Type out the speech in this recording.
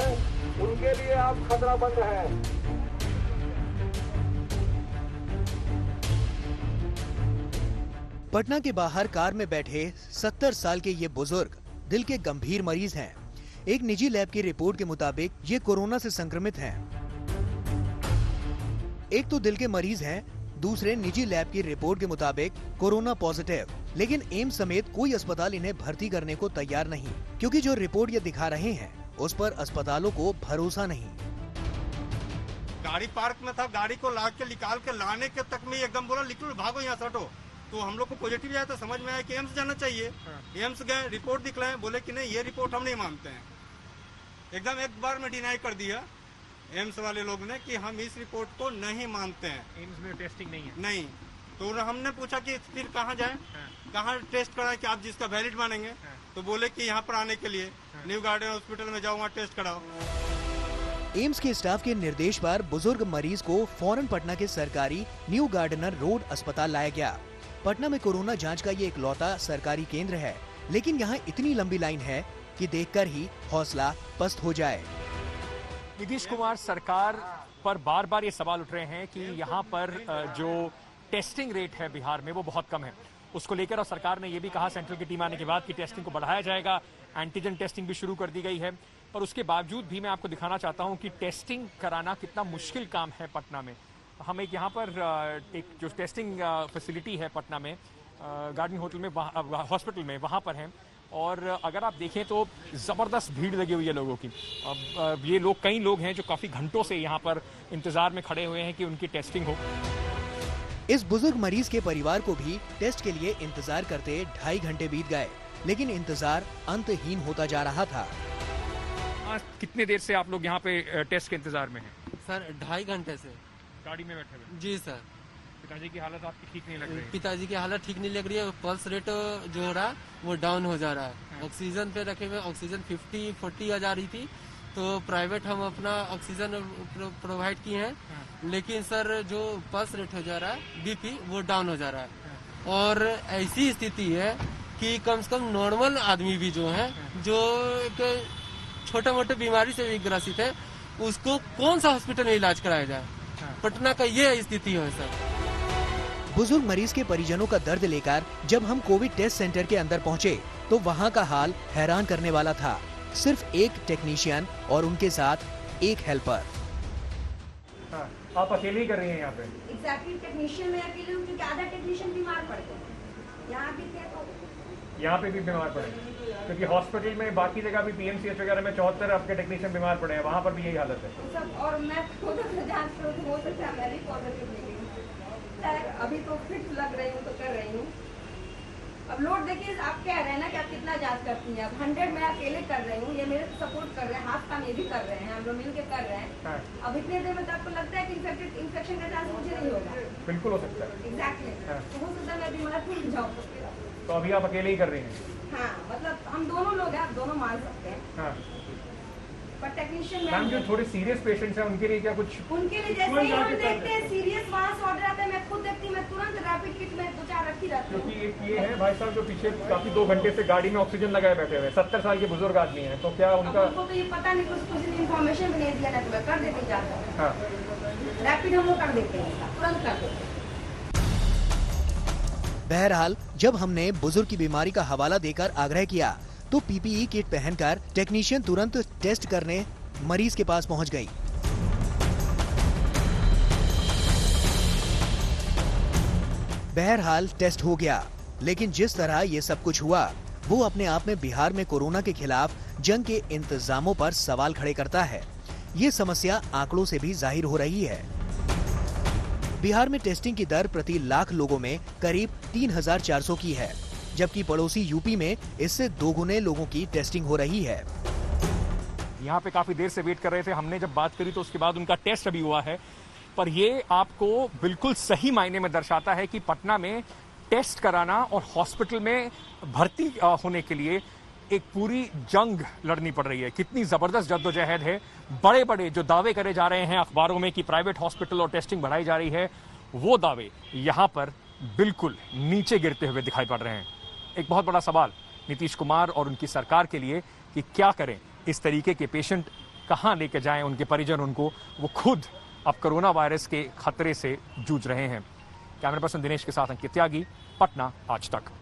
हैं उनके लिए आप खतरा बंद है। पटना के बाहर कार में बैठे 70 साल के ये बुजुर्ग दिल के गंभीर मरीज हैं। एक निजी लैब की रिपोर्ट के मुताबिक ये कोरोना से संक्रमित हैं। एक तो दिल के मरीज हैं, दूसरे निजी लैब की रिपोर्ट के मुताबिक कोरोना पॉजिटिव। लेकिन एम्स समेत कोई अस्पताल इन्हें भर्ती करने को तैयार नहीं, क्योंकि जो रिपोर्ट ये दिखा रहे हैं उस पर अस्पतालों को भरोसा नहीं। गाड़ी पार्क में था, गाड़ी को ला के निकाल के लाने के तक में एकदम बोला निकलो भागो यहाँ से हटो। तो हम लोग को पॉजिटिव आया तो समझ में आया कि एम्स जाना चाहिए। एम्स गए, रिपोर्ट दिखलाए, बोले कि नहीं ये रिपोर्ट हम नहीं मानते हैं। एकदम एक बार में डिनाई कर दिया एम्स वाले लोग ने कि हम इस रिपोर्ट को नहीं मानते हैं। एम्स में टेस्टिंग नहीं है। नहीं, तो हमने पूछा कि फिर कहाँ जाएं, कहाँ टेस्ट कराएं कि आप जिसका वैलिड मानेंगे। तो बोले कि यहाँ पर आने के लिए न्यू गार्डन हॉस्पिटल में जाओ, वहाँ टेस्ट कराओ। एम्स के स्टाफ के निर्देश पर बुजुर्ग मरीज को फौरन पटना के सरकारी न्यू गार्डनर रोड अस्पताल लाया गया। पटना में कोरोना जांच का ये इकलौता सरकारी केंद्र है, लेकिन यहाँ इतनी लंबी लाइन है कि देखकर ही हौसला पस्त हो जाए। नीतीश कुमार सरकार पर बार बार ये सवाल उठ रहे हैं कि यहाँ पर जो टेस्टिंग रेट है बिहार में वो बहुत कम है। उसको लेकर और सरकार ने ये भी कहा सेंट्रल की टीम आने के बाद कि टेस्टिंग को बढ़ाया जाएगा, एंटीजन टेस्टिंग भी शुरू कर दी गई है। पर उसके बावजूद भी मैं आपको दिखाना चाहता हूँ कि टेस्टिंग कराना कितना मुश्किल काम है पटना में। हम एक यहाँ पर एक जो टेस्टिंग फैसिलिटी है पटना में गार्डन होटल में हॉस्पिटल में वहाँ पर है, और अगर आप देखें तो ज़बरदस्त भीड़ लगी हुई है लोगों की। अब ये लोग कई लोग हैं जो काफ़ी घंटों से यहाँ पर इंतज़ार में खड़े हुए हैं कि उनकी टेस्टिंग हो। इस बुजुर्ग मरीज के परिवार को भी टेस्ट के लिए इंतजार करते 2.5 घंटे बीत गए, लेकिन इंतजार अंतहीन होता जा रहा था। आज कितने देर से आप लोग यहाँ पे टेस्ट के इंतजार में हैं? सर 2.5 घंटे से गाड़ी में बैठे हुए। जी सर। पिताजी की हालत आपकी ठीक नहीं लग रही है? पिताजी की हालत ठीक नहीं लग रही है। पल्स रेट जो हो रहा है वो डाउन हो जा रहा है। ऑक्सीजन पे रखे हुए ऑक्सीजन 50-40 आ जा रही थी, तो प्राइवेट हम अपना ऑक्सीजन प्रोवाइड किए हैं, लेकिन सर जो पल्स रेट हो जा रहा है बीपी वो डाउन हो जा रहा है। और ऐसी स्थिति है कि कम से कम नॉर्मल आदमी भी जो है जो एक छोटे मोटे बीमारी से भी ग्रसित है, उसको कौन सा हॉस्पिटल में इलाज कराया जाए। पटना का ये स्थिति है सर। बुजुर्ग मरीज के परिजनों का दर्द लेकर जब हम कोविड टेस्ट सेंटर के अंदर पहुंचे तो वहां का हाल हैरान करने वाला था। सिर्फ एक टेक्नीशियन और उनके साथ एक हेल्पर। हाँ, आप अकेले ही कर रही हैं यहाँ पे? एग्जैक्टली, टेक्नीशियन में अकेले हूँ क्योंकि आधा टेक्नीशियन बीमार पड़ गए। यहाँ भी थे तो यहाँ पे भी बीमार पड़े, क्योंकि हॉस्पिटल में बाकी जगह भी पीएमसीएच वगैरह में 74 आपके टेक्नीशियन बीमार पड़े हैं, वहाँ पर भी यही हालत है सब। और मैं खुद जांच हो सकता है मेरी पॉजिटिव निकली। अभी तो फिट लग रही हूँ तो कर रही हूँ। अब लोड देखिए, आप कह रहे हैं ना कि आप कितना जांच करती हैं। अब 100 मैं अकेले कर रही हूँ, ये मेरे सपोर्ट कर रहे हैं, हाथ काम ये भी कर रहे हैं, हम लोग मिल के कर रहे हैं। अब इतने देर में तो आपको लगता है कि इन्फेक्शन का चांस मुझे नहीं होगा? बिल्कुल हो सकता है। एग्जैक्टली, तो हो सकता है मैं बीमार पड़ जाऊँ। तो अभी आप अकेले ही कर रही हैं? हाँ, मतलब हम दोनों लोग हैं, आप दोनों मान सकते हैं। हाँ। पर टेक्नीशियन मैम जो थोड़े सीरियस पेशेंट्स हैं उनके लिए क्या कुछ? उनके लिए जैसे ही हम देखते हैं सीरियस वहाँ से ऑर्डर आता है, मैं खुद देखती हूँ, मैं तुरंत रैपिड किट में 2-4 रखी रहती हूँ। क्योंकि एक ये है भाई साहब जो पीछे काफी 2 घंटे से गाड़ी में ऑक्सीजन लगाए बैठे हुए 70 साल के बुजुर्ग आदमी हैं, तो क्या उनका? उनको तो ये पता नहीं, कुछ इन्फॉर्मेशन भी नहीं दिया ना, तो मैं कर देती जाता हूँ। हाँ, रैपिड हम लोग कर देते हैं, तुरंत कर देते हैं। बहरहाल जब हमने बुजुर्ग की बीमारी का हवाला देकर आग्रह किया तो पीपीई किट पहनकर टेक्नीशियन तुरंत टेस्ट करने मरीज के पास पहुंच गई। बहरहाल टेस्ट हो गया, लेकिन जिस तरह ये सब कुछ हुआ वो अपने आप में बिहार में कोरोना के खिलाफ जंग के इंतजामों पर सवाल खड़े करता है। ये समस्या आंकड़ों से भी जाहिर हो रही है। बिहार में टेस्टिंग की दर प्रति लाख लोगों में करीब 3,400 की है, जबकि पड़ोसी यूपी में इससे 2 गुने लोगों की टेस्टिंग हो रही है। यहाँ पे काफी देर से वेट कर रहे थे। हमने जब बात करी तो उसके बाद उनका टेस्ट अभी हुआ है, पर ये आपको बिल्कुल सही मायने में दर्शाता है कि पटना में टेस्ट कराना और हॉस्पिटल में भर्ती होने के लिए एक पूरी जंग लड़नी पड़ रही है। कितनी जबरदस्त जद्दोजहद है। बड़े बड़े जो दावे करे जा रहे हैं अखबारों में कि प्राइवेट हॉस्पिटल और टेस्टिंग बढ़ाई जा रही है, वो दावे यहाँ पर बिल्कुल नीचे गिरते हुए दिखाई पड़ रहे हैं। एक बहुत बड़ा सवाल नीतीश कुमार और उनकी सरकार के लिए कि क्या करें इस तरीके के पेशेंट कहां लेके जाएं उनके परिजन उनको, वो खुद अब कोरोना वायरस के खतरे से जूझ रहे हैं। कैमरा पर्सन दिनेश के साथ अंकित त्यागी, पटना, आज तक।